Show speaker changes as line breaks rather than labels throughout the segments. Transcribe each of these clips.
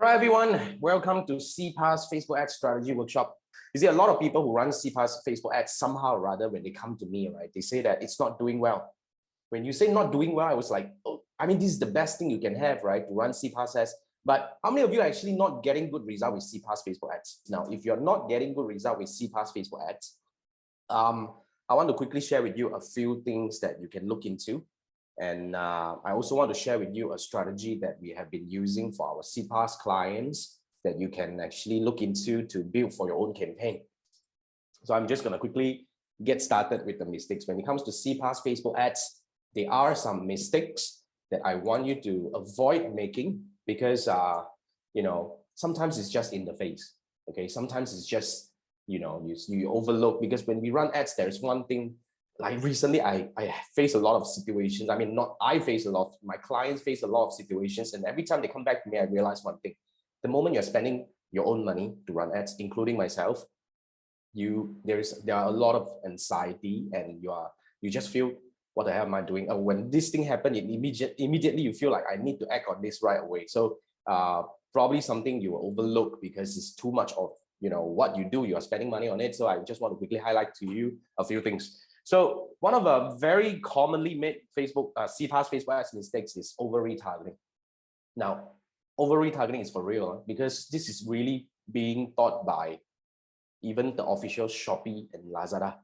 Hi everyone, welcome to CPAS Facebook Ads Strategy Workshop. You see, a lot of people who run CPAS Facebook Ads somehow or other, when they come to me, right, they say that it's not doing well. When you say not doing well, I was like, oh, I mean, this is the best thing you can have, right, to run CPAS ads. But how many of you are actually not getting good result with CPAS Facebook ads? Now, if you're not getting good result with CPAS Facebook ads, I want to quickly share with you a few things that you can look into. And I also want to share with you a strategy that we have been using for our CPAS clients that you can actually look into to build for your own campaign. So I'm just going to quickly get started with the mistakes. When it comes to CPAS Facebook ads, there are some mistakes that I want you to avoid making because, sometimes it's just in the face. Okay, sometimes it's just, you overlook, because when we run ads, there's one thing. Like recently, I face a lot of situations. I mean, not I face a lot, my clients face a lot of situations. And every time they come back to me, I realize one thing. The moment you're spending your own money to run ads, including myself, there are a lot of anxiety, and you just feel, what the hell am I doing? When this thing happened, immediately you feel like I need to act on this right away. So probably something you will overlook because it's too much of what you do. You are spending money on it. So I just want to quickly highlight to you a few things. So one of the very commonly made CPAS Facebook ads mistakes is over retargeting. Now, over retargeting is for real, because this is really being taught by even the official Shopee and Lazada.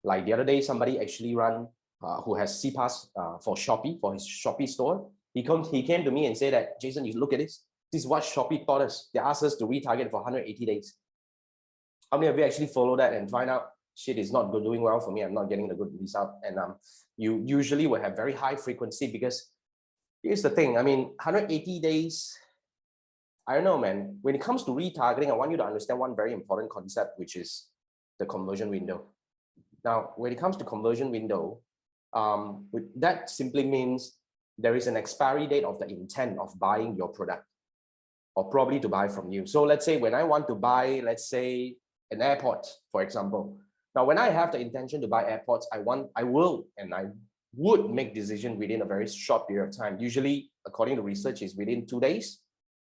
Like the other day, somebody actually who has CPAS for Shopee, for his Shopee store. He came to me and said that, Jason, you look at this. This is what Shopee taught us. They asked us to retarget for 180 days. How many of you actually follow that and find out, shit is not doing well for me, I'm not getting the good result? And you usually will have very high frequency, because here's the thing. I mean, 180 days, I don't know, man. When it comes to retargeting, I want you to understand one very important concept, which is the conversion window. Now, when it comes to conversion window, that simply means there is an expiry date of the intent of buying your product, or probably to buy from you. So let's say when I want to buy, let's say, an airport, for example. Now, when I have the intention to buy AirPods, I would make decision within a very short period of time. Usually, according to research, is within 2 days.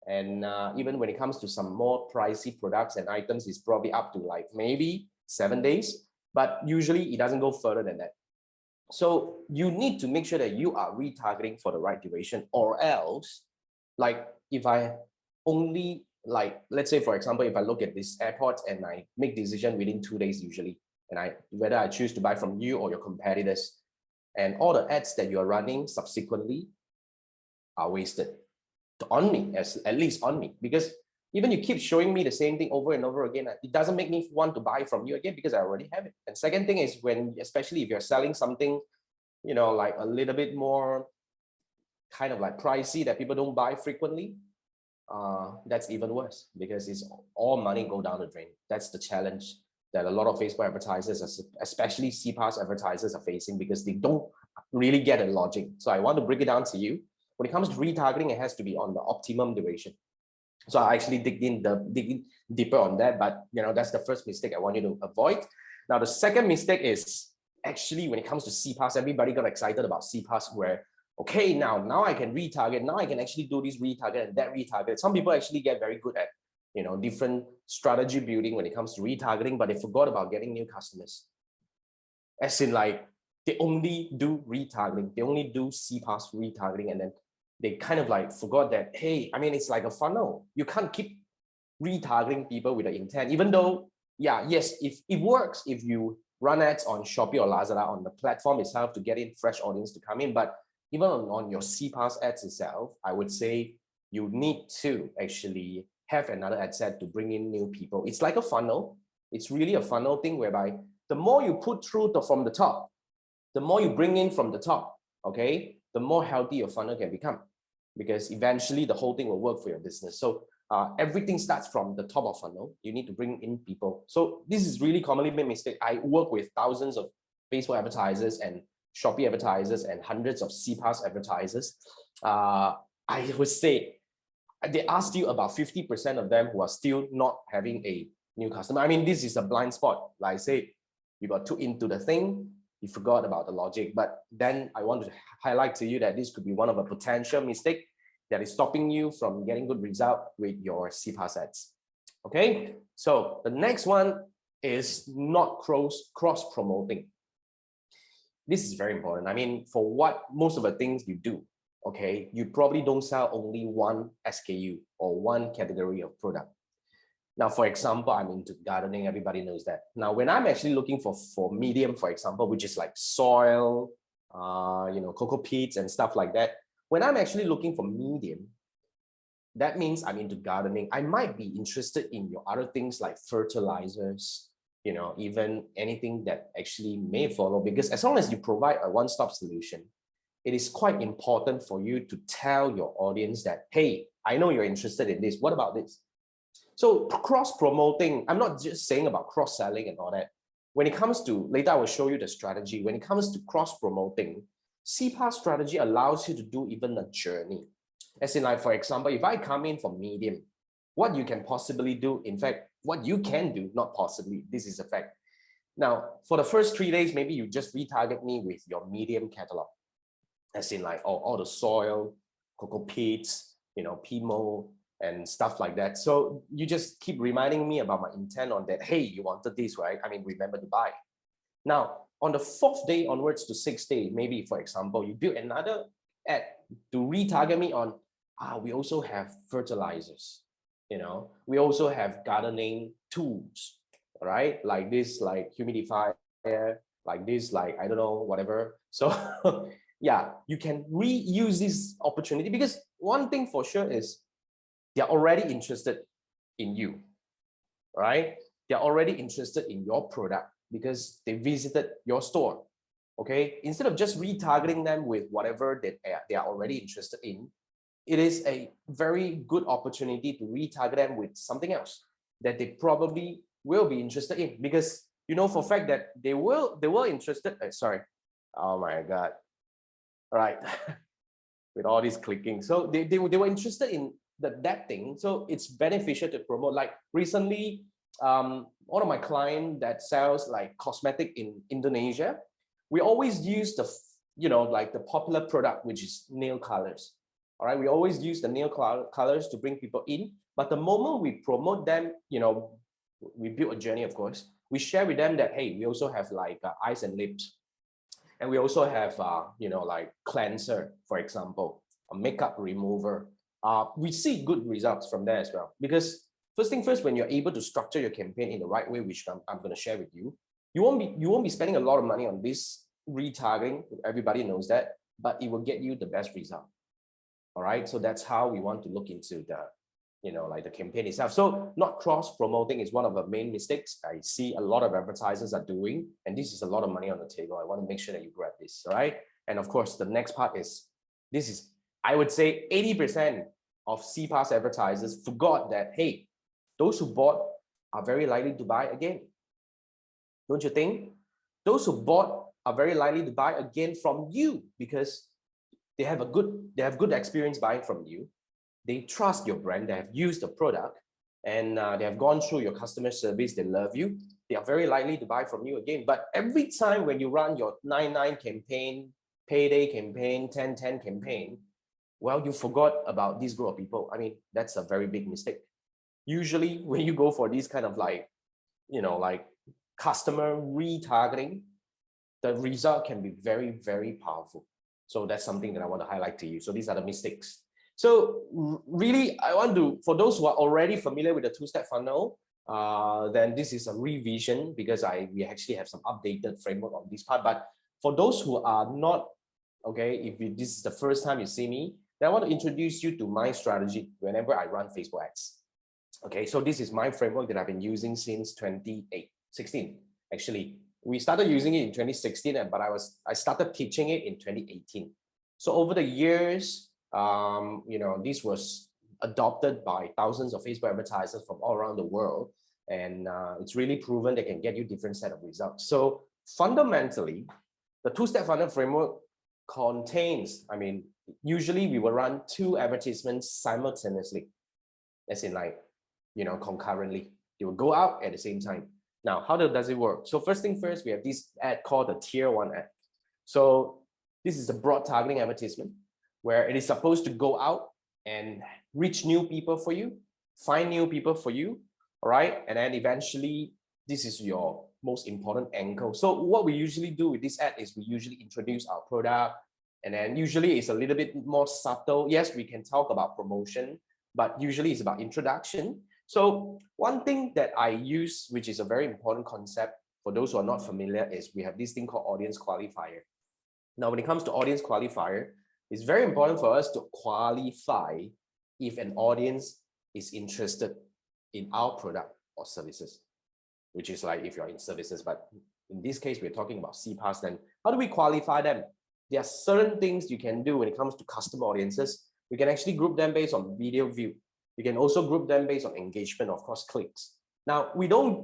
And even when it comes to some more pricey products and items, it's probably up to like maybe 7 days. But usually, it doesn't go further than that. So you need to make sure that you are retargeting for the right duration, or else, like if I only, like, let's say, for example, if I look at this AirPods and I make decision within 2 days usually, and whether I choose to buy from you or your competitors, and all the ads that you're running subsequently are wasted on me, at least on me, because even you keep showing me the same thing over and over again, it doesn't make me want to buy from you again, because I already have it. And second thing is, especially if you're selling something, like a little bit more kind of like pricey that people don't buy frequently, that's even worse, because it's all money go down the drain. That's the challenge that a lot of Facebook advertisers, especially CPAS advertisers, are facing, because they don't really get a logic. So I want to break it down to you. When it comes to retargeting, it has to be on the optimum duration. So I actually dig in deeper on that, but that's the first mistake I want you to avoid. Now, the second mistake is actually when it comes to CPAS, everybody got excited about CPAS, where okay, now I can retarget. Now I can actually do this retarget and that retarget. Some people actually get very good at, different strategy building when it comes to retargeting, but they forgot about getting new customers. As in, like, they only do retargeting. They only do CPAS retargeting, and then they kind of like forgot that, hey, I mean, it's like a funnel. You can't keep retargeting people with the intent, even though, yes, if it works, if you run ads on Shopee or Lazada on the platform itself to get in fresh audience to come in, but even on your CPAS ads itself, I would say you need to actually have another ad set to bring in new people. It's like a funnel. It's really a funnel thing, whereby the more you put through from the top, the more you bring in from the top, okay, the more healthy your funnel can become, because eventually the whole thing will work for your business. So everything starts from the top of funnel. You need to bring in people. So this is really commonly made mistake. I work with thousands of Facebook advertisers and Shopee advertisers and hundreds of CPAS advertisers. I would say they asked you about 50% of them who are still not having a new customer. I mean, this is a blind spot. Like I say, you got too into the thing, you forgot about the logic. But then I want to highlight to you that this could be one of a potential mistake that is stopping you from getting good result with your CPAS ads. Okay, so the next one is not cross promoting. This is very important. I mean, for what most of the things you do, okay, you probably don't sell only one SKU or one category of product. Now, for example, I'm into gardening. Everybody knows that. Now, when I'm actually looking for medium, for example, which is like soil, cocoa peats and stuff like that. When I'm actually looking for medium, that means I'm into gardening. I might be interested in your other things like fertilizers, even anything that actually may follow, because as long as you provide a one-stop solution, it is quite important for you to tell your audience that, hey, I know you're interested in this. What about this? So cross-promoting, I'm not just saying about cross-selling and all that. When it comes to, later I will show you the strategy. When it comes to cross-promoting, CPAS strategy allows you to do even a journey. As in, like, for example, if I come in from medium, what you can possibly do, in fact, what you can do, not possibly, this is a fact. Now, for the first 3 days, maybe you just retarget me with your medium catalog. As in, like, all the soil, cocoa peats, PMO, and stuff like that. So you just keep reminding me about my intent on that. Hey, you wanted this, right? I mean, remember to buy. Now, on the 4th day onwards to 6th day, maybe, for example, you build another ad to retarget me on, we also have fertilizers, we also have gardening tools, right? Like this, like humidifier, like this, like, I don't know, whatever. So yeah, you can reuse this opportunity, because one thing for sure is they're already interested in you, right? They're already interested in your product because they visited your store, okay? Instead of just retargeting them with whatever that they are already interested in, it is a very good opportunity to retarget them with something else that they probably will be interested in, because for a fact that they were interested. Sorry, oh my God, all right. With all this clicking, so they were interested in that thing, so it's beneficial to promote. Like recently, one of my clients that sells like cosmetic in Indonesia, we always use the like the popular product, which is nail colors. All right, we always use the nail colors to bring people in, but the moment we promote them, we build a journey, of course. We share with them that, hey, we also have like eyes and lips, and we also have like cleanser, for example, a makeup remover. We see good results from there as well, because first thing first, when you're able to structure your campaign in the right way, which I'm going to share with you, you won't be spending a lot of money on this retargeting. Everybody knows that, but it will get you the best result. All right, so that's how we want to look into the like the campaign itself. So not cross promoting is one of the main mistakes I see a lot of advertisers are doing, and this is a lot of money on the table. I want to make sure that you grab this. All right, and of course the next part is, this is, I would say 80% of CPAS advertisers forgot that, hey, those who bought are very likely to buy again. Don't you think? Those who bought are very likely to buy again from you, because they have good experience buying from you. They trust your brand. They have used the product, and they have gone through your customer service. They love you. They are very likely to buy from you again. But every time when you run your 99 campaign, payday campaign, 10-10 campaign, well, you forgot about this group of people. I mean, that's a very big mistake. Usually when you go for these kind of like, like customer retargeting, the result can be very, very powerful. So that's something that I want to highlight to you. So these are the mistakes. So really, I want to, for those who are already familiar with the two-step funnel, then this is a revision, because we actually have some updated framework on this part. But for those who are not, okay, if this is the first time you see me, then I want to introduce you to my strategy whenever I run Facebook ads. Okay, so this is my framework that I've been using since 2016. Actually, we started using it in 2016, but I started teaching it in 2018. So over the years, this was adopted by thousands of Facebook advertisers from all around the world, and it's really proven they can get you different set of results. So fundamentally, the two-step funnel framework contains, I mean, usually we will run 2 advertisements simultaneously, as in like, concurrently. They will go out at the same time. Now, how does it work? So first thing first, we have this ad called the Tier 1 ad. So this is a broad targeting advertisement where it is supposed to go out and reach new people for you, find new people for you, all right? And then eventually, this is your most important angle. So what we usually do with this ad is we usually introduce our product, and then usually it's a little bit more subtle. Yes, we can talk about promotion, but usually it's about introduction. So one thing that I use, which is a very important concept for those who are not familiar, is we have this thing called audience qualifier. Now, when it comes to audience qualifier, it's very important for us to qualify if an audience is interested in our product or services, which is like if you're in services, but in this case, we're talking about CPAS. Then how do we qualify them? There are certain things you can do when it comes to custom audiences. We can actually group them based on video view. We can also group them based on engagement, of course, clicks. Now,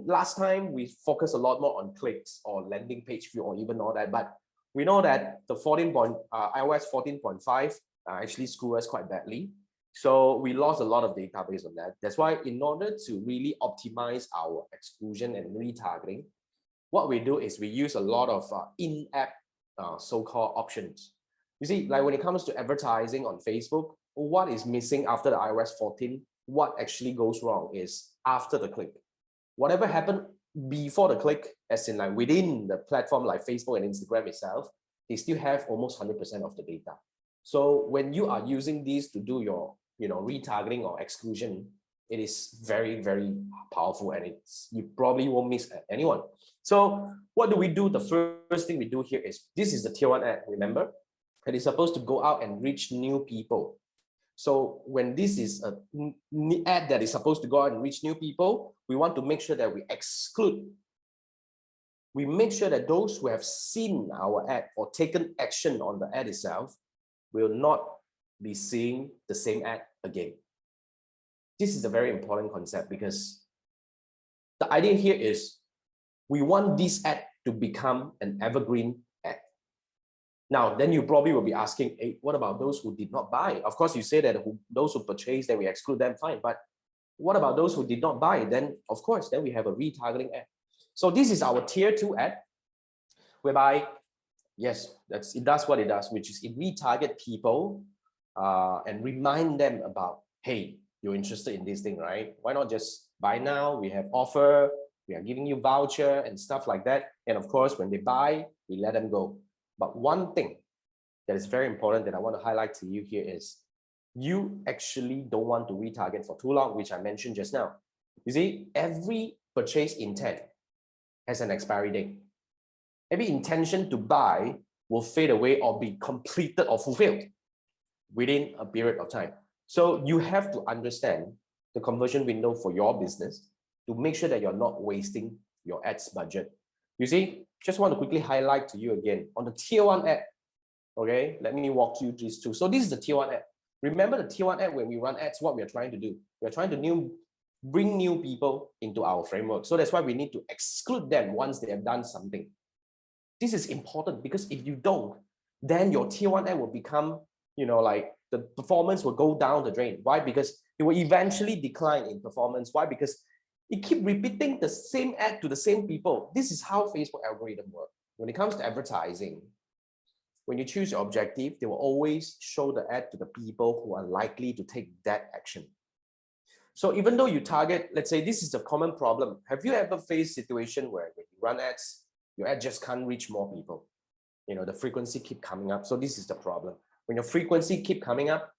last time we focused a lot more on clicks or landing page view or even all that, but we know that the iOS 14.5 actually screwed us quite badly. So we lost a lot of data based on that. That's why in order to really optimize our exclusion and retargeting, what we do is we use a lot of in-app so-called options. You see, like when it comes to advertising on Facebook, what is missing after the iOS 14? What actually goes wrong is after the click. Whatever happened before the click, as in like within the platform like Facebook and Instagram itself, they still have almost 100% of the data. So when you are using these to do your retargeting or exclusion, it is very, very powerful, and you probably won't miss anyone. So what do we do? The first thing we do here is, this is the tier 1 ad, remember? It is supposed to go out and reach new people. So when this is an ad that is supposed to go out and reach new people, we want to make sure that we exclude. We make sure that those who have seen our ad or taken action on the ad itself will not be seeing the same ad again. This is a very important concept, because the idea here is we want this ad to become an evergreen ad. Now, then you probably will be asking, hey, what about those who did not buy? Of course, you say that those who purchased, then we exclude them, fine. But what about those who did not buy? Then, of course, then we have a retargeting ad. So this is our tier 2 ad, whereby, yes, it does what it does, which is it retarget people and remind them about, hey, you're interested in this thing, right? Why not just buy now? We have offer, we are giving you voucher and stuff like that. And of course, when they buy, we let them go. But one thing that is very important that I want to highlight to you here is, you actually don't want to retarget for too long, which I mentioned just now. You see, every purchase intent has an expiry date. Every intention to buy will fade away or be completed or fulfilled within a period of time. So you have to understand the conversion window for your business to make sure that you're not wasting your ads budget. You see, just want to quickly highlight to you again on the tier 1 ad. Okay, let me walk you these two. So this is the tier 1 ad. Remember the tier 1 ad, when we run ads, what we're trying to do? We're trying to bring new people into our framework. So that's why we need to exclude them once they have done something. This is important, because if you don't, then your tier 1 ad will become, like the performance will go down the drain. Why? Because it will eventually decline in performance. Why? Because it keep repeating the same ad to the same people. This is how Facebook algorithm work. When it comes to advertising, when you choose your objective, they will always show the ad to the people who are likely to take that action. So even though you target, let's say this is the common problem. Have you ever faced a situation where when you run ads, your ad just can't reach more people? The frequency keep coming up. So this is the problem. When your frequency keep coming up,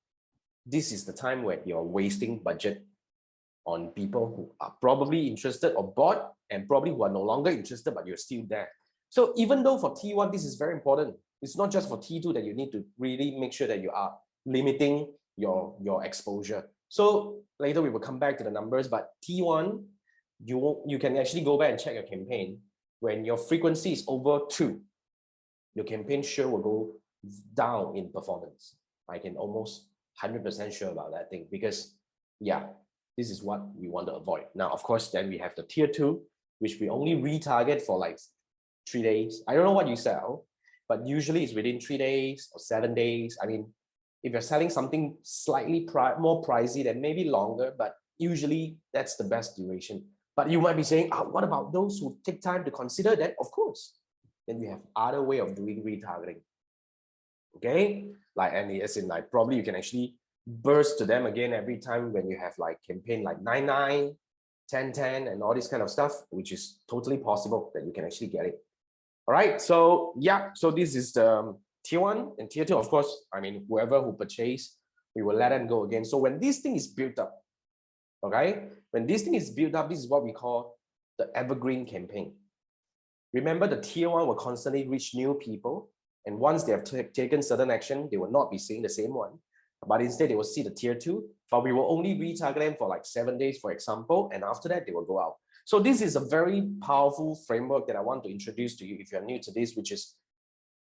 this is the time where you're wasting budget on people who are probably interested or bought, and probably who are no longer interested, but you're still there. So even though for T1, this is very important, it's not just for T2 that you need to really make sure that you are limiting your exposure. So later we will come back to the numbers, but T1, you can actually go back and check your campaign. When your frequency is over 2, your campaign sure will go down in performance. I can almost 100% sure about that thing, because yeah, this is what we want to avoid. Now, of course, then we have the tier 2, which we only retarget for like 3 days. I don't know what you sell, but usually it's within 3 days or 7 days. I mean, if you're selling something slightly more pricey, then maybe longer, but usually that's the best duration. But you might be saying, what about those who take time to consider that? Of course, then we have other way of doing retargeting. Okay, like, and as in like, probably you can actually burst to them again every time when you have like campaign like 99, 10, and all this kind of stuff, which is totally possible that you can actually get it. All right, so yeah, so this is the tier 1 and tier 2. Of course, I mean, whoever who purchase, we will let them go again. So when this thing is built up, okay, when this thing is built up, this is what we call the evergreen campaign. Remember, the tier 1 will constantly reach new people, and once they have taken certain action, they will not be seeing the same one, but instead they will see the tier 2, but we will only retarget them for like 7 days, for example, and after that they will go out. So this is a very powerful framework that I want to introduce to you if you're new to this, which is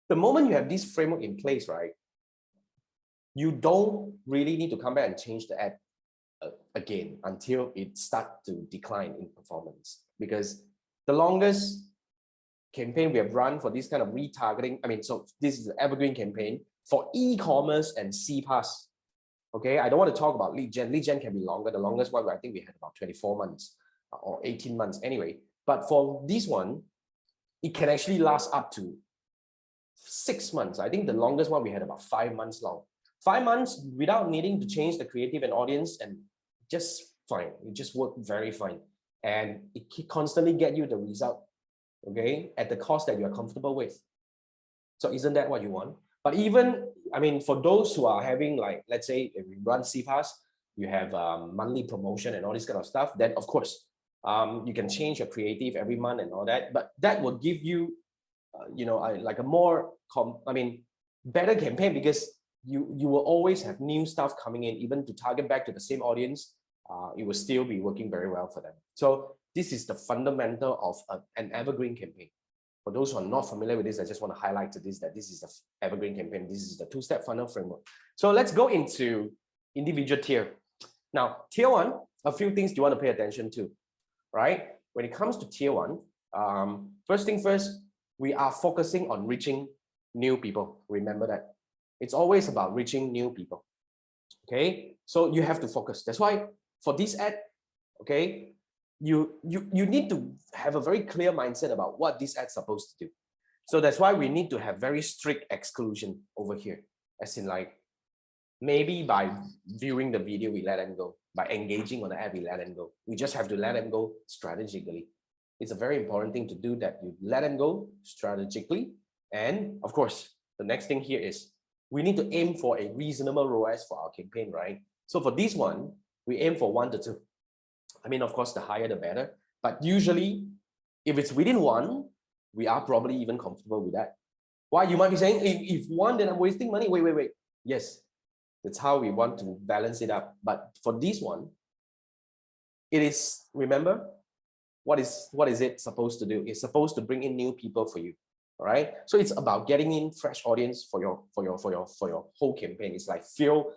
the moment you have this framework in place, right, you don't really need to come back and change the ad again until it starts to decline in performance. Because the longest campaign we have run for this kind of retargeting, I mean, so this is the evergreen campaign for e-commerce and CPAS. Okay, I don't want to talk about lead gen. Lead gen can be longer. The longest one, I think we had about 24 months or 18 months anyway. But for this one, it can actually last up to 6 months. I think the longest one we had about 5 months long. 5 months without needing to change the creative and audience, and just fine. It just worked very fine. And it constantly get you the result, okay, at the cost that you're comfortable with. So isn't that what you want? But even, I mean, for those who are having, like, let's say if we run CPAS, you have monthly promotion and all this kind of stuff, then of course, you can change your creative every month and all that, but that will give you, you know, like a more, better campaign, because you will always have new stuff coming in, even to target back to the same audience. It will still be working very well for them. So this is the fundamental of an evergreen campaign. For those who are not familiar with this, I just want to highlight to this that this is the evergreen campaign. This is the two-step funnel framework. So let's go into individual tier. Now, tier 1, a few things you want to pay attention to, right? When it comes to tier 1, first thing first, we are focusing on reaching new people. Remember that. It's always about reaching new people. Okay, so you have to focus. That's why for this ad, okay, you need to have a very clear mindset about what this ad's supposed to do. So that's why we need to have very strict exclusion over here. As in, like, maybe by viewing the video, we let them go. By engaging on the ad, we let them go. We just have to let them go strategically. It's a very important thing to do, that you let them go strategically. And of course, the next thing here is we need to aim for a reasonable ROAS for our campaign, right? So for this one, we aim for 1 to 2. I mean, of course, the higher the better. But usually, if it's within 1, we are probably even comfortable with that. Why? You might be saying, if 1, then I'm wasting money. Wait. Yes, that's how we want to balance it up. But for this one, it is, remember, what is it supposed to do? It's supposed to bring in new people for you. All right. So it's about getting in fresh audience for your whole campaign. It's like fuel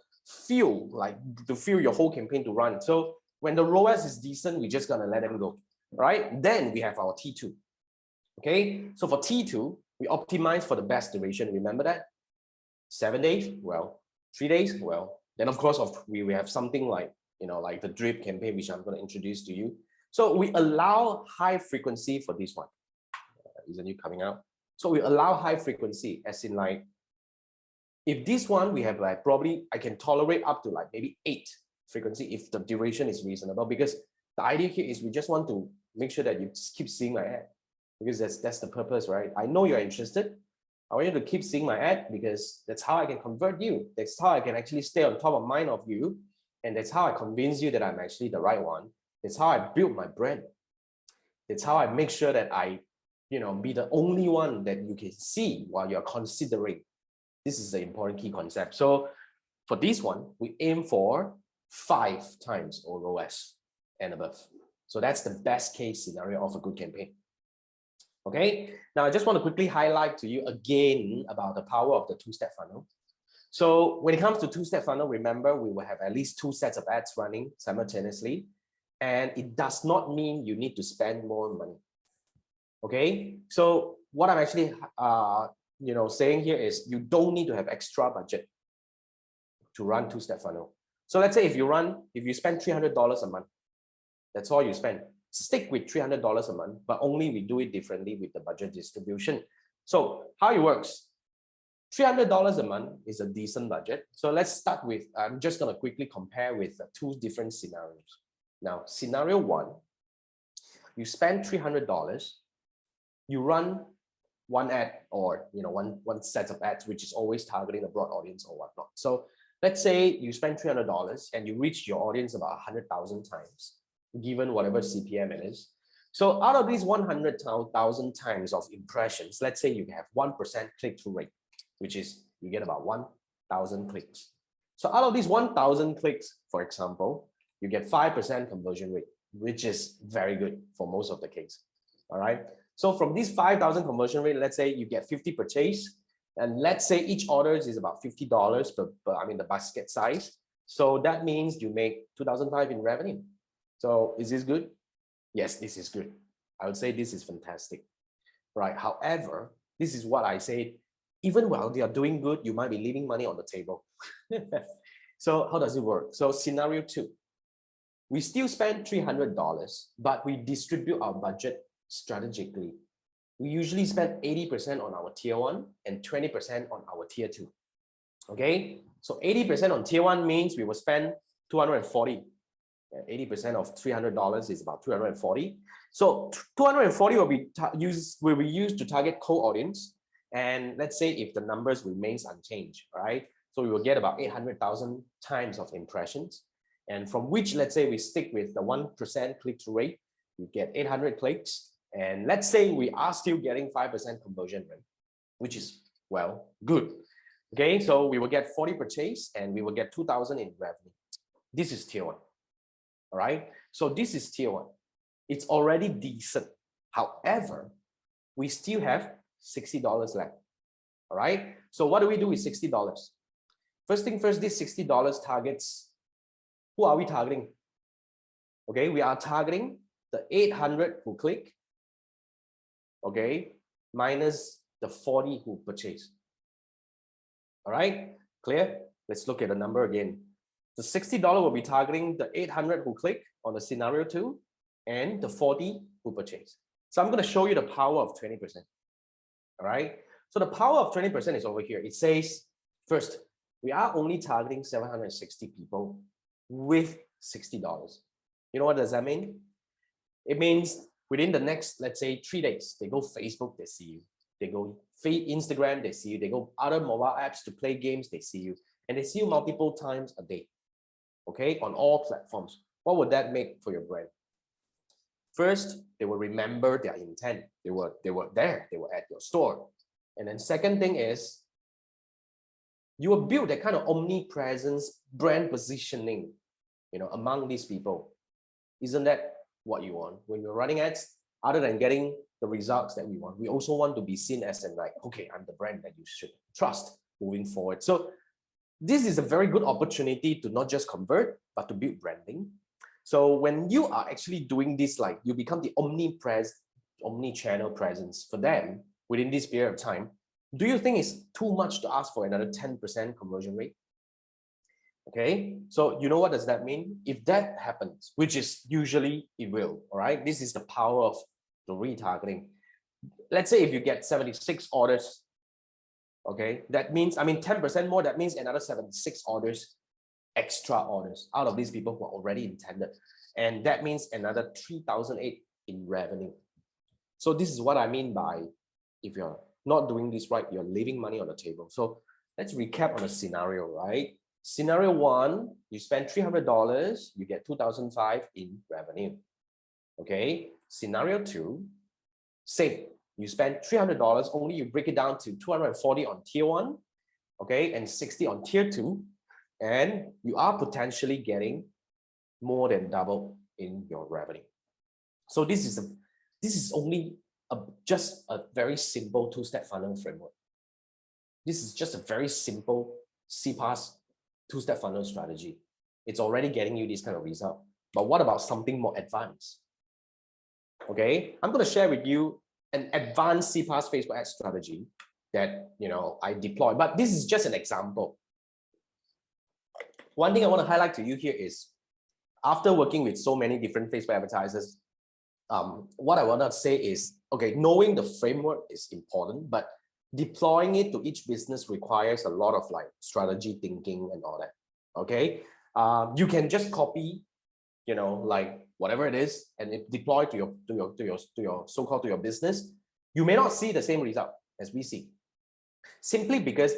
your whole campaign to run. So when the ROAS is decent, we're just gonna let them go. Right? Then we have our T2. Okay. So for T2, we optimize for the best duration. Remember that? 7 days? Well, 3 days? Well, then of course we have something like, you know, like the drip campaign, which I'm going to introduce to you. So we allow high frequency for this one. Isn't it coming out? So we allow high frequency, as in, like, if this one we have, like, probably I can tolerate up to like maybe 8 frequency if the duration is reasonable, because the idea here is we just want to make sure that you keep seeing my ad, because that's the purpose, right? I know you're interested. I want you to keep seeing my ad, because that's how I can convert you. That's how I can actually stay on top of mind of you. And that's how I convince you that I'm actually the right one. That's how I build my brand. It's how I make sure that I, you know, be the only one that you can see while you're considering. This is the important key concept. So for this one, we aim for 5 times ROAS and above. So that's the best case scenario of a good campaign. Okay. Now I just want to quickly highlight to you again about the power of the 2-step funnel. So when it comes to 2-step funnel, remember, we will have at least 2 sets of ads running simultaneously. And it does not mean you need to spend more money. Okay, so what I'm actually saying here is you don't need to have extra budget to run 2-step funnel. So let's say if you spend $300 a month, that's all you spend. Stick with $300 a month, but only we do it differently with the budget distribution. So how it works, $300 a month is a decent budget. So let's start with, I'm just going to quickly compare with two different scenarios. Now, scenario one, you spend $300, you run one ad or one set of ads, which is always targeting a broad audience or whatnot. So let's say you spend $300 and you reach your audience about 100,000 times, given whatever CPM it is. So out of these 100,000 times of impressions, let's say you have 1% click-through rate, which is you get about 1,000 clicks. So out of these 1,000 clicks, for example, you get 5% conversion rate, which is very good for most of the case. All right. So from these 5,000 conversion rate, let's say you get 50 purchase, and let's say each order is about $50 per the basket size. So that means you make 2,500 in revenue. So is this good? Yes, this is good. I would say this is fantastic, right? However, this is what I say. Even while they are doing good, you might be leaving money on the table. So how does it work? So scenario two, we still spend $300, but we distribute our budget strategically. We usually spend 80% on our tier one and 20% on our tier two. Okay, so 80% on tier one means we will spend 240. 80% of $300 is about 240. So 240 will be used to target cold audience. And let's say if the numbers remains unchanged, right? So we will get about 800,000 times of impressions. And from which, let's say we stick with the 1% click-through rate, we get 800 clicks. And let's say we are still getting 5% conversion rate, which is, well, good. Okay, so we will get 40 purchase and we will get 2,000 in revenue. This is tier one. All right, so this is tier one. It's already decent. However, we still have $60 left. All right, so what do we do with $60? First thing first, this $60 targets, who are we targeting? Okay, we are targeting the 800 who click, okay, minus the 40 who purchase. All right, clear? Let's look at the number again. The $60 will be targeting the 800 who click on the scenario two and the 40 who purchase. So I'm going to show you the power of 20%. All right, so the power of 20% is over here. It says, first, we are only targeting 760 people with $60. You know what does that mean? It means within the next, let's say, 3 days, they go Facebook, they see you. They go Instagram, they see you. They go other mobile apps to play games, they see you. And they see you multiple times a day, okay, on all platforms. What would that make for your brand? First, they will remember their intent. They were there, they were at your store. And then second thing is, you will build that kind of omnipresence, brand positioning, among these people. Isn't that what you want? When you're running ads, other than getting the results that we want, we also want to be seen as okay, I'm the brand that you should trust moving forward. So this is a very good opportunity to not just convert, but to build branding. So when you are actually doing this, you become the omni-channel presence for them within this period of time. Do you think it's too much to ask for another 10% conversion rate? Okay, so you know what does that mean? If that happens, which is usually it will, all right? This is the power of the retargeting. Let's say if you get 76 orders, okay, that means, 10% more, that means another 76 orders, extra orders out of these people who are already intended. And that means another 3,008 in revenue. So this is what I mean by, if you're not doing this right, you're leaving money on the table. So let's recap on a scenario, right? Scenario one, you spend $300, you get 2,005 in revenue. Okay. Scenario two, same. You spend $300, only you break it down to 240 on tier one, okay, and 60 on tier two, and you are potentially getting more than double in your revenue. So this is only just a very simple two-step funnel framework. This is just a very simple CPAS two-step funnel strategy. It's already getting you this kind of result. But what about something more advanced? Okay, I'm going to share with you an advanced CPAS Facebook ad strategy that I deploy. But this is just an example. One thing I want to highlight to you here is, after working with so many different Facebook advertisers, what I want to say is, okay, knowing the framework is important, but deploying it to each business requires a lot of like strategy thinking and all that. Okay, you can just copy, like whatever it is, and it deploy to your so-called to your business. You may not see the same result as we see, simply because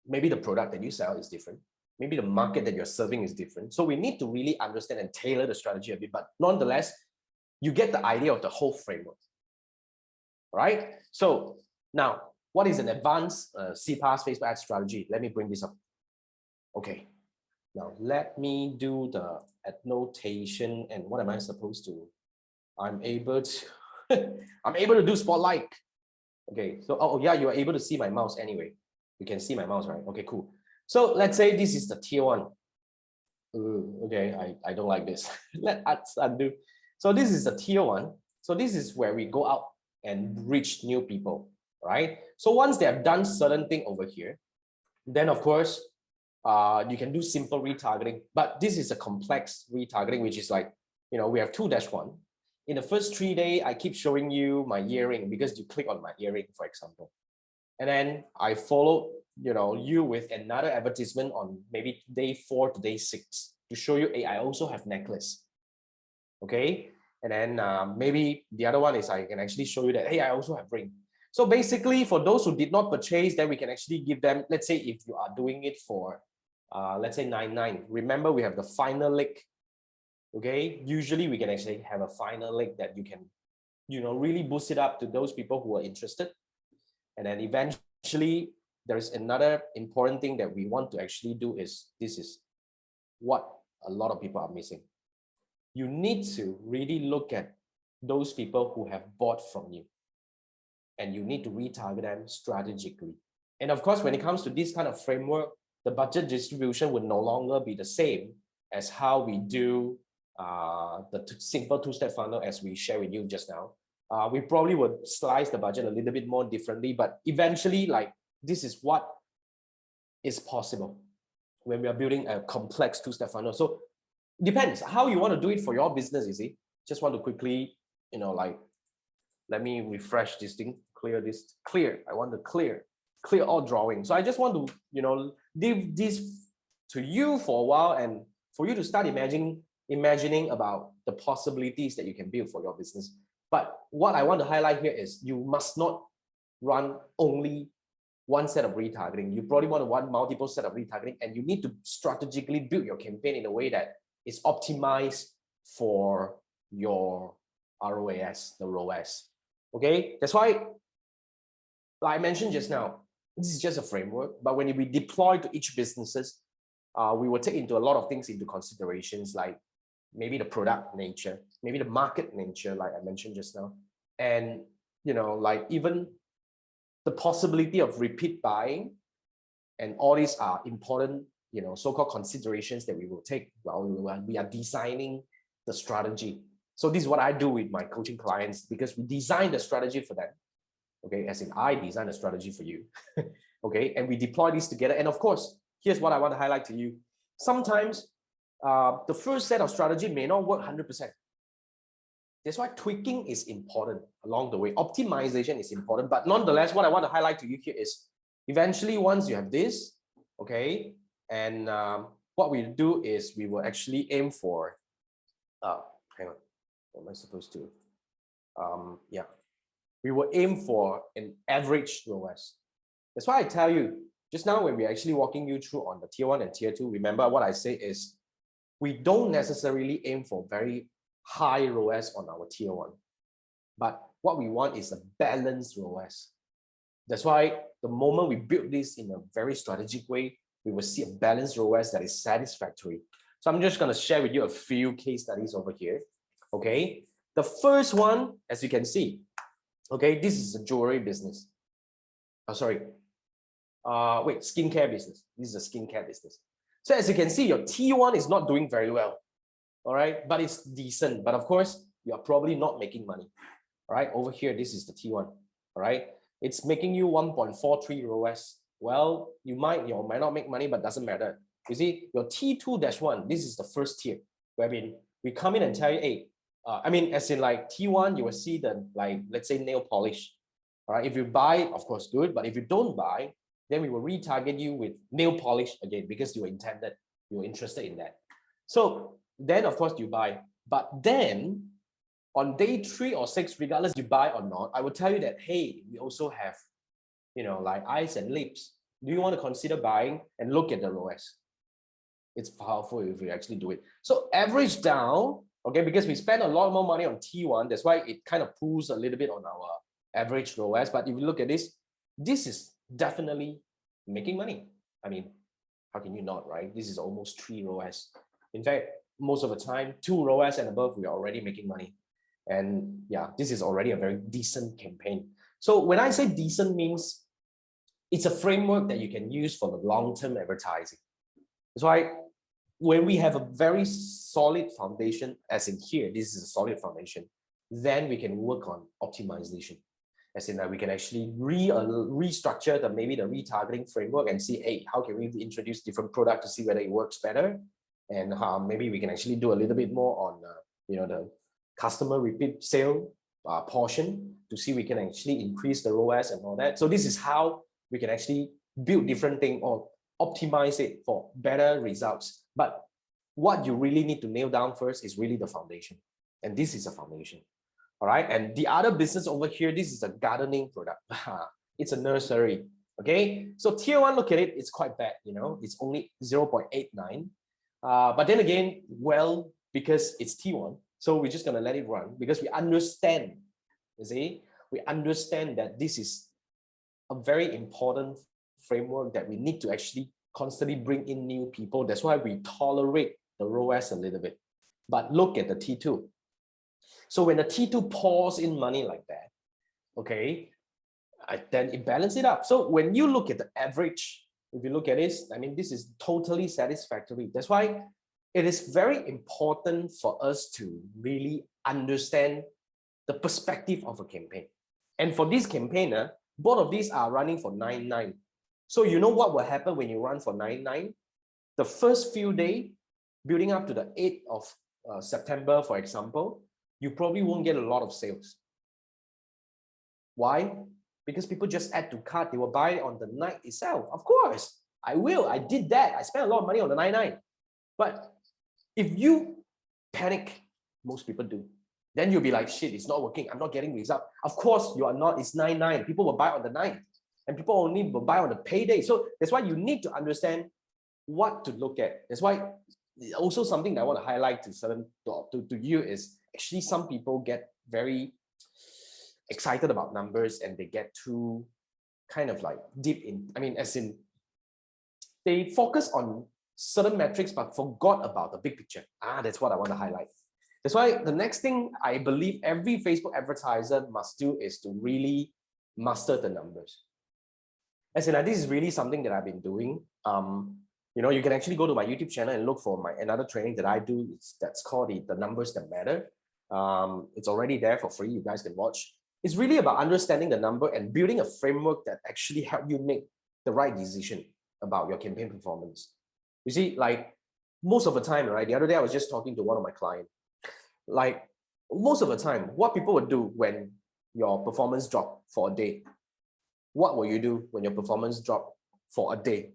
maybe the product that you sell is different. Maybe the market that you're serving is different. So we need to really understand and tailor the strategy a bit, but nonetheless, you get the idea of the whole framework, right? So now, what is an advanced CPAS Facebook ad strategy? Let me bring this up. Okay, now let me do the annotation, and what am I supposed to? I'm able to do spotlight. Okay, so oh yeah, you are able to see my mouse anyway. You can see my mouse, right? Okay, cool. So let's say this is the tier one. Okay, I don't like this. Let's undo. So this is the tier one. So this is where we go out and reach new people, right? So once they have done certain thing over here, then of course, you can do simple retargeting, but this is a complex retargeting, which is like, we have 2-1. In the first 3 days, I keep showing you my earring because you click on my earring, for example. And then I follow, you with another advertisement on maybe day 4 to day 6 to show you, hey, I also have necklace. Okay. And then maybe the other one is I can actually show you that, hey, I also have ring. So basically, for those who did not purchase, then we can actually give them, let's say if you are doing it for, let's say 99. Remember, we have the final leg. Okay. Usually we can actually have a final leg that you can, really boost it up to those people who are interested. And then eventually, there's another important thing that we want to actually do is, this is what a lot of people are missing. You need to really look at those people who have bought from you, and you need to retarget them strategically. And of course, when it comes to this kind of framework, the budget distribution would no longer be the same as how we do the simple 2-step funnel as we share with you just now. We probably would slice the budget a little bit more differently, but eventually, like, this is what is possible when we are building a complex 2-step funnel. So it depends how you want to do it for your business, you see. Just want to quickly, let me refresh this thing, clear. I want to clear all drawing. So I just want to, leave this to you for a while and for you to start imagining about the possibilities that you can build for your business. But what I want to highlight here is you must not run only one set of retargeting. You probably want to run multiple set of retargeting, and you need to strategically build your campaign in a way that is optimized for your ROAS, the ROAS. Okay, that's why, like I mentioned just now, this is just a framework, but when we deploy to each businesses, we will take into a lot of things into considerations, like maybe the product nature, maybe the market nature, like I mentioned just now, and like even the possibility of repeat buying, and all these are important, so-called considerations that we will take while we are designing the strategy. So this is what I do with my coaching clients, because we design the strategy for them. Okay, as in I design a strategy for you. Okay, and we deploy these together. And of course, here's what I want to highlight to you. Sometimes the first set of strategy may not work 100%. That's why tweaking is important along the way. Optimization is important, but nonetheless, what I want to highlight to you here is eventually once you have this, okay, and what we do is we will actually aim for, hang on, what am I supposed to? Yeah, we will aim for an average ROAS. That's why I tell you just now when we're actually walking you through on the tier 1 and tier 2, remember what I say is we don't necessarily aim for very high ROAS on our tier 1, but what we want is a balanced ROAS. That's why the moment we build this in a very strategic way, we will see a balanced ROAS that is satisfactory. So I'm just going to share with you a few case studies over here. Okay, the first one, as you can see, okay, this is a jewelry business. Oh, sorry. Wait, skincare business. This is a skincare business. So as you can see, your T1 is not doing very well. All right, but it's decent. But of course, you are probably not making money. All right, over here, this is the T1. All right, it's making you 1.43 ROAS. Well, you might not make money, but doesn't matter. You see, your T2-1, this is the first tier. Where we come in and tell you, hey, as in like T1, you will see the, like, let's say nail polish. All right, if you buy, of course, good. But if you don't buy, then we will retarget you with nail polish again because you were intended, you were interested in that. So then, of course, you buy. But then on day 3 or 6, regardless you buy or not, I will tell you that, hey, we also have, like eyes and lips. Do you want to consider buying and look at the ROAS? It's powerful if we actually do it. So average down, okay, because we spend a lot more money on T1, that's why it kind of pulls a little bit on our average ROAS. But if you look at this is definitely making money. I mean, how can you not, right? This is almost 3 ROAS. In fact, most of the time, 2 ROAS and above, we are already making money. And yeah, this is already a very decent campaign. So when I say decent means it's a framework that you can use for the long-term advertising. That's why when we have a very solid foundation, as in here, this is a solid foundation, then we can work on optimization. As in that we can actually restructure maybe the retargeting framework and see, hey, how can we introduce different product to see whether it works better? And maybe we can actually do a little bit more on the customer repeat sale portion to see we can actually increase the ROAS and all that. So this is how we can actually build different things or optimize it for better results. But what you really need to nail down first is really the foundation. And this is a foundation. All right. And the other business over here, this is a gardening product. It's a nursery. Okay. So tier 1, look at it. It's quite bad. It's only 0.89. But then again, well, because it's T1, so we're just going to let it run because we understand, we understand that this is a very important framework that we need to actually constantly bring in new people. That's why we tolerate the ROAS a little bit. But look at the T2. So when the T2 pours in money like that, okay, then it balances it up. So when you look at the average, if you look at this, I mean, this is totally satisfactory. That's why it is very important for us to really understand the perspective of a campaign. And for this campaigner, both of these are running for 9.9. So you know what will happen when you run for 9.9? The first few days, building up to the 8th of September, for example, you probably won't get a lot of sales. Why? Because people just add to cart. They will buy on the night itself. Of course, I will. I did that. I spent a lot of money on the 9.9. But if you panic, most people do, then you'll be like, shit, it's not working. I'm not getting results. Of course, you are not. It's 9.9. People will buy on the 9th. And people only will buy on the payday. So that's why you need to understand what to look at. That's why also something that I want to highlight to you is actually some people get very excited about numbers and they get too kind of like deep in, I mean, as in they focus on certain metrics but forgot about the big picture. That's what I want to highlight. That's why the next thing I believe every Facebook advertiser must do is to really master the numbers. As in, this is really something that I've been doing. You can actually go to my YouTube channel and look for another training that I do. That's called the Numbers That Matter. It's already there for free. You guys can watch. It's really about understanding the number and building a framework that actually help you make the right decision about your campaign performance. You see, like most of the time, right? The other day I was just talking to one of my clients. Like most of the time, what people would do when your performance drop for a day, what will you do when your performance drop for a day?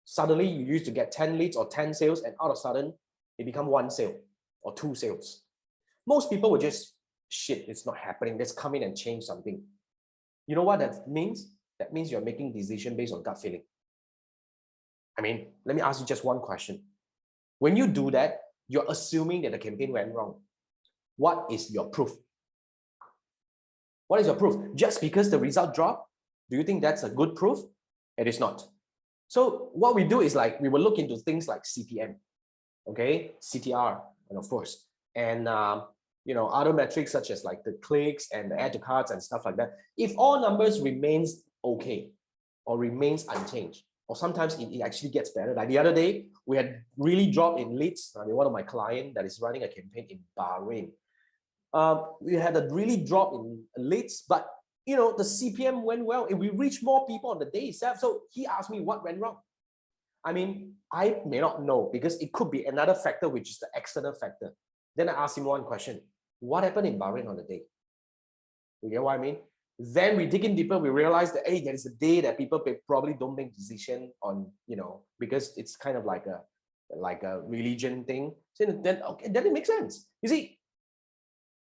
Suddenly you used to get 10 leads or 10 sales and all of a sudden it become 1 sale or 2 sales. Most people would just, shit, it's not happening. Let's come in and change something. You know what that means? That means you're making decision based on gut feeling. I mean, let me ask you just one question. When you do that, you're assuming that the campaign went wrong. What is your proof? What is your proof? Just because the result dropped, do you think that's a good proof? It is not. So what we do is like, we will look into things like CPM, okay, CTR, and of course, and other metrics such as like the clicks and the add to carts and stuff like that. If all numbers remains okay or remains unchanged, or sometimes it actually gets better. Like the other day, we had really dropped in leads. I mean, one of my clients that is running a campaign in Bahrain. We had a really drop in leads, but the CPM went well and we reached more people on the day itself. So he asked me what went wrong. I mean, I may not know because it could be another factor, which is the external factor. Then I asked him one question. What happened in Bahrain on the day? You get what I mean? Then we dig in deeper, we realize that, hey, there is a day that people probably don't make decision on, because it's kind of like a religion thing. So then, okay, then it makes sense. You see,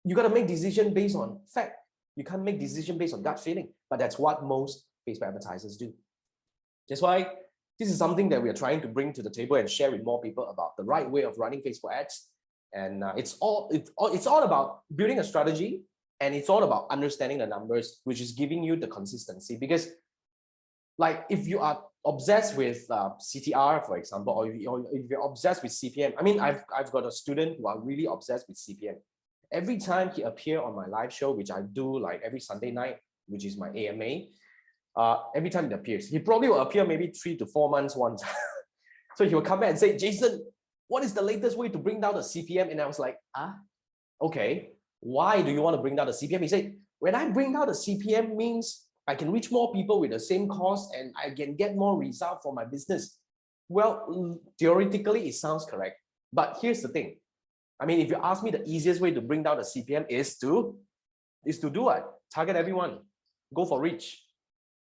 you got to make decision based on fact. You can't make decision based on gut feeling, but that's what most Facebook advertisers do. That's why this is something that we are trying to bring to the table and share with more people about the right way of running Facebook ads. And it's all about building a strategy, and it's all about understanding the numbers, which is giving you the consistency. Because like if you are obsessed with CTR, for example, or if you're obsessed with CPM, I mean, I've got a student who are really obsessed with CPM. Every time he appears on my live show, which I do like every Sunday night, which is my AMA, every time it appears, he probably will appear maybe 3 to 4 months once. So he will come back and say, Jason, what is the latest way to bring down the CPM? And I was like, okay, why do you want to bring down the CPM? He said, when I bring down the CPM means I can reach more people with the same cost and I can get more result for my business. Well, theoretically, it sounds correct. But here's the thing. I mean, if you ask me, the easiest way to bring down the CPM is to do what? Target everyone. Go for reach.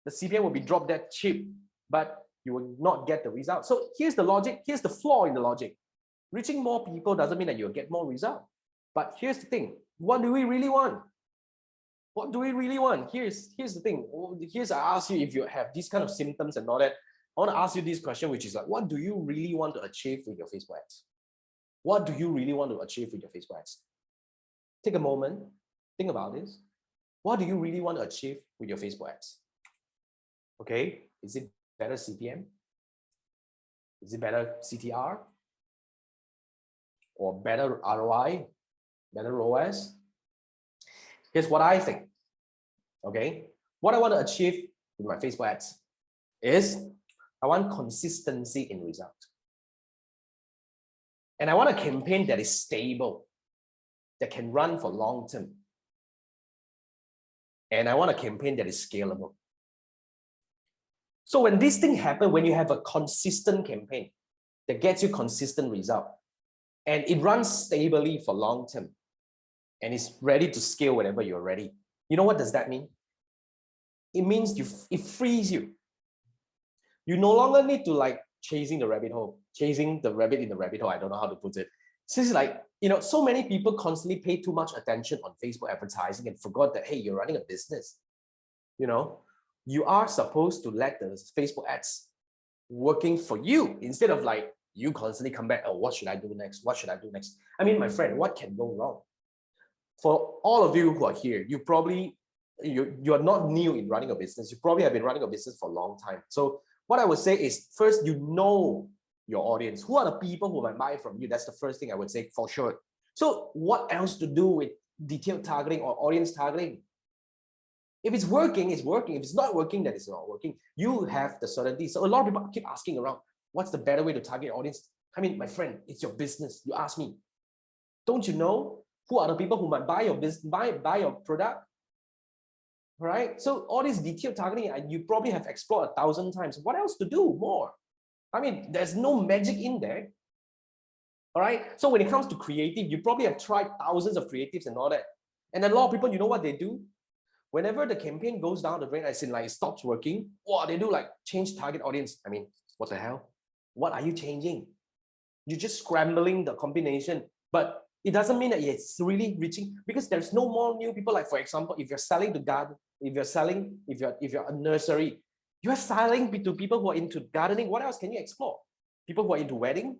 The CPM will be dropped that cheap, but you will not get the result. So here's the logic. Here's the flaw in the logic. Reaching more people doesn't mean that you'll get more result. But here's the thing. What do we really want? What do we really want? Here's the thing. Here's I ask you, if you have these kind of symptoms and all that, I want to ask you this question, which is like, what do you really want to achieve with your Facebook ads? What do you really want to achieve with your Facebook ads? Take a moment, think about this. What do you really want to achieve with your Facebook ads? Okay, is it better CPM? Is it better CTR? Or better ROI? Better ROAS? Here's what I think. Okay, what I want to achieve with my Facebook ads is I want consistency in result. And I want a campaign that is stable, that can run for long term. And I want a campaign that is scalable. So when this thing happens, when you have a consistent campaign that gets you consistent result, and it runs stably for long term, and is ready to scale whenever you're ready, you know what does that mean? It means it frees you. You no longer need to like chasing the rabbit hole, chasing the rabbit in the rabbit hole. I don't know how to put it. So it's like, so many people constantly pay too much attention on Facebook advertising and forgot that, hey, you're running a business. You are supposed to let the Facebook ads working for you instead of like you constantly come back, oh, what should I do next? What should I do next? I mean, my friend, what can go wrong? For all of you who are here, you are not new in running a business. You probably have been running a business for a long time. So what I would say is, first, you know your audience. Who are the people who might buy from you? That's the first thing I would say for sure. So what else to do with detailed targeting or audience targeting? If it's working, it's working. If it's not working, then it's not working. You have the certainty. So a lot of people keep asking around, what's the better way to target your audience? I mean, my friend, it's your business. You ask me. Don't you know who are the people who might buy your business, buy your product? Right? So all this detailed targeting, you probably have explored 1,000 times. What else to do more? I mean, there's no magic in there. All right. So when it comes to creative, you probably have tried thousands of creatives and all that. And a lot of people, you know what they do? Whenever the campaign goes down the drain, as in like it stops working, what they do, like change target audience. I mean, what the hell? What are you changing? You're just scrambling the combination, but it doesn't mean that it's really reaching, because there's no more new people. Like for example, if you're selling to garden, if you're a nursery, you are selling to people who are into gardening. What else can you explore? People who are into wedding,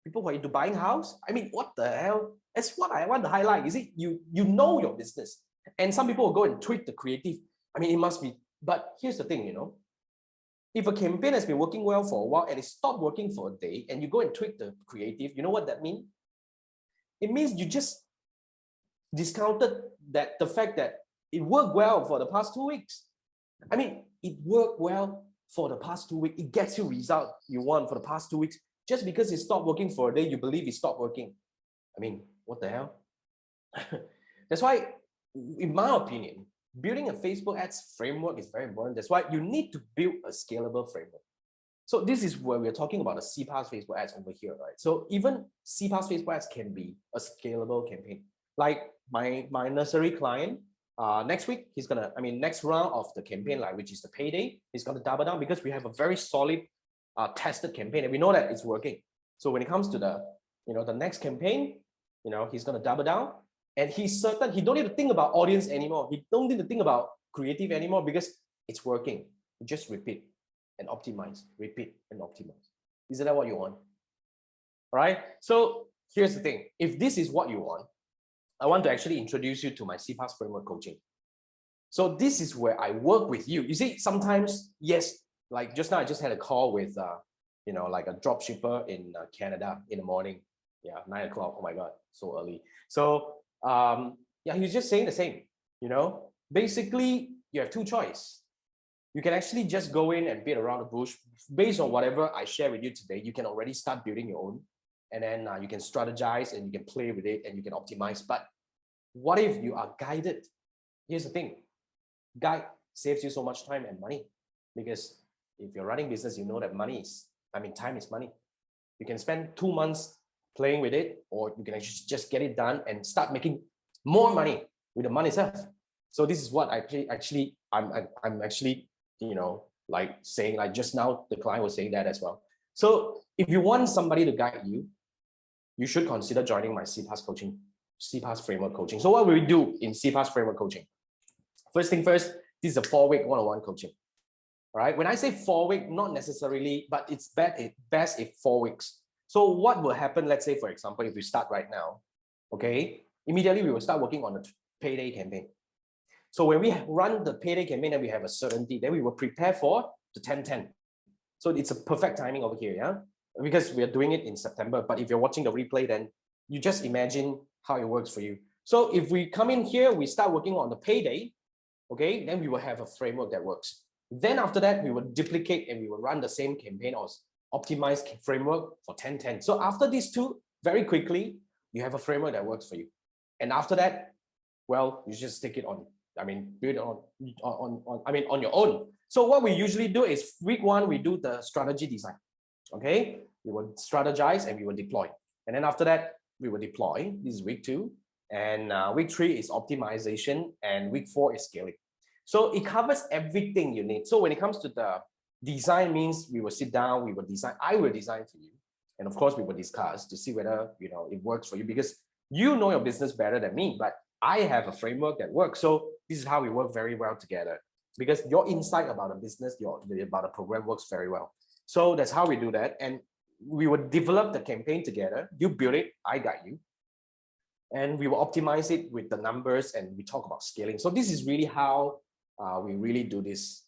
people who are into buying house. I mean, what the hell? That's what I want to highlight. Is it you know your business, and some people will go and tweak the creative. I mean, it must be. But here's the thing, if a campaign has been working well for a while and it stopped working for a day, and you go and tweak the creative, you know what that means? It means you just discounted the fact that it worked well for the past 2 weeks. I mean, it worked well for the past 2 weeks. It gets you result you want for the past 2 weeks. Just because it stopped working for a day, you believe it stopped working. I mean, what the hell? That's why, in my opinion, building a Facebook ads framework is very important. That's why you need to build a scalable framework. So this is where we're talking about the CPAS Facebook ads over here, right? So even CPAS Facebook ads can be a scalable campaign. Like my nursery client, next week, next round of the campaign, like which is the payday, he's gonna double down because we have a very solid, tested campaign, and we know that it's working. So when it comes to the, the next campaign, he's gonna double down, and he's certain he don't need to think about audience anymore. He don't need to think about creative anymore because it's working. Just repeat and optimize, repeat and optimize. Isn't that what you want? All right. So here's the thing: if this is what you want, I want to actually introduce you to my CPAS framework coaching. So this is where I work with you. You see, sometimes, yes, like just now, I just had a call with, like a drop shipper in Canada in the morning. Yeah, 9 o'clock. Oh my God, so early. So yeah, he's just saying the same. Basically, you have two choices. You can actually just go in and beat around the bush. Based on whatever I share with you today, you can already start building your own. And then you can strategize and you can play with it and you can optimize. But what if you are guided? Here's the thing: guide saves you so much time and money, because if you're running business, you know that time is money. You can spend 2 months playing with it, or you can actually just get it done and start making more money with the money itself. So this is what I'm actually, like saying, like just now, the client was saying that as well. So if you want somebody to guide you, you should consider joining my CPAS framework coaching. So what will we do in CPAS framework coaching? First thing first, this is a 4-week one-on-one coaching. All right. When I say 4-week, not necessarily, but it's best if 4 weeks. So what will happen? Let's say, for example, if we start right now, okay, immediately we will start working on the payday campaign. So when we run the payday campaign, then we have a certainty. Then we will prepare for the 10-10. So it's a perfect timing over here, yeah, because we are doing it in September. But if you're watching the replay, then you just imagine how it works for you. So if we come in here, we start working on the payday, okay, then we will have a framework that works. Then after that, we will duplicate and we will run the same campaign or optimized framework for 10-10. So after these two, very quickly, you have a framework that works for you. And after that, well, you just stick it on, build it on your own. So what we usually do is week 1, we do the strategy design. Okay, we will strategize and we will deploy. And then after that, we will deploy. This is week 2. And week 3 is optimization. And week 4 is scaling. So it covers everything you need. So when it comes to the design, means we will sit down, we will design. I will design for you. And of course, we will discuss to see whether it works for you, because you know your business better than me, but I have a framework that works. So this is how we work very well together, because your insight about the business, about the program works very well. So that's how we do that. And we will develop the campaign together. You build it, I guide you. And we will optimize it with the numbers, and we talk about scaling. So this is really how we really do this.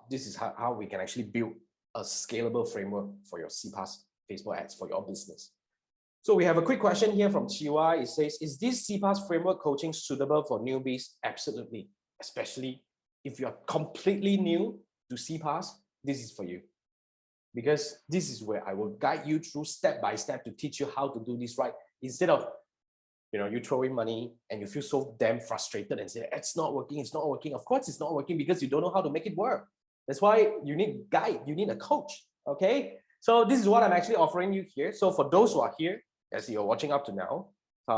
This is how we can actually build a scalable framework for your CPAS Facebook ads for your business. So we have a quick question here from Chiwa. It says, is this CPAS framework coaching suitable for newbies? Absolutely. Especially if you're completely new to CPAS, this is for you. Because this is where I will guide you through step by step to teach you how to do this right. Instead of, you throw in money and you feel so damn frustrated and say, it's not working, it's not working. Of course, it's not working because you don't know how to make it work. That's why you need a guide, you need a coach, okay? So this is what I'm actually offering you here. So for those who are here, as you're watching up to now,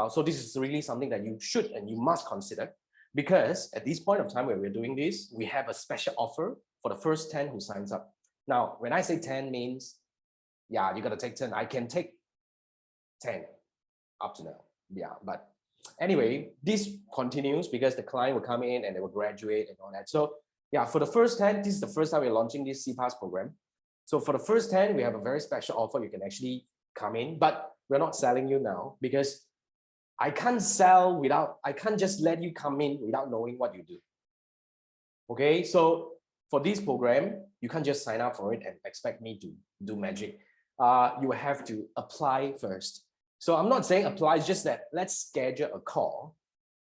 so this is really something that you should and you must consider, because at this point of time where we're doing this, we have a special offer for the first 10 who signs up. Now, when I say 10 means, yeah, you got to take 10. I can take 10 up to now. Yeah, but anyway, this continues because the client will come in and they will graduate and all that. So yeah, for the first 10, this is the first time we're launching this CPAS program. So for the first 10, we have a very special offer. You can actually come in, but we're not selling you now because I can't I can't just let you come in without knowing what you do. Okay, so for this program, you can't just sign up for it and expect me to do magic. You have to apply first. So I'm not saying apply, it's just that let's schedule a call,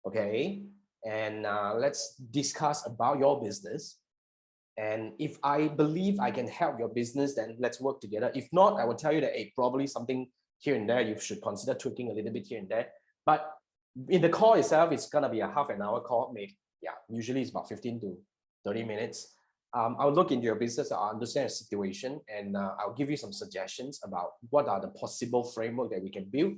okay? And let's discuss about your business. And if I believe I can help your business, then let's work together. If not, I will tell you that probably something here and there, you should consider tweaking a little bit here and there. But in the call itself, it's gonna be a half an hour call, maybe. Yeah, usually it's about 15 to 30 minutes. I'll look into your business, I'll understand your situation, and I'll give you some suggestions about what are the possible framework that we can build.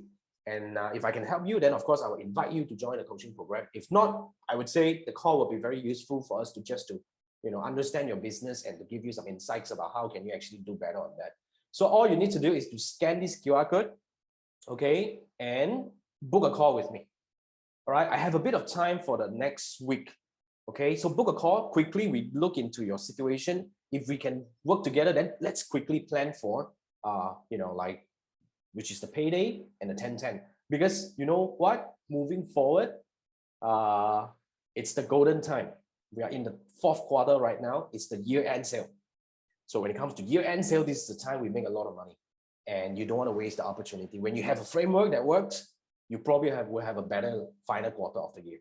And if I can help you, then of course I will invite you to join the coaching program. If not, I would say the call will be very useful for us to just to, understand your business and to give you some insights about how can you actually do better on that. So all you need to do is to scan this QR code, okay, and book a call with me. All right, I have a bit of time for the next week. Okay, so book a call quickly. We look into your situation. If we can work together, then let's quickly plan for, which is the payday and the 10/10. Because you know what? Moving forward, it's the golden time. We are in the fourth quarter right now. It's the year-end sale. So when it comes to year-end sale, this is the time we make a lot of money. And you don't want to waste the opportunity. When you have a framework that works, you probably will have a better final quarter of the year.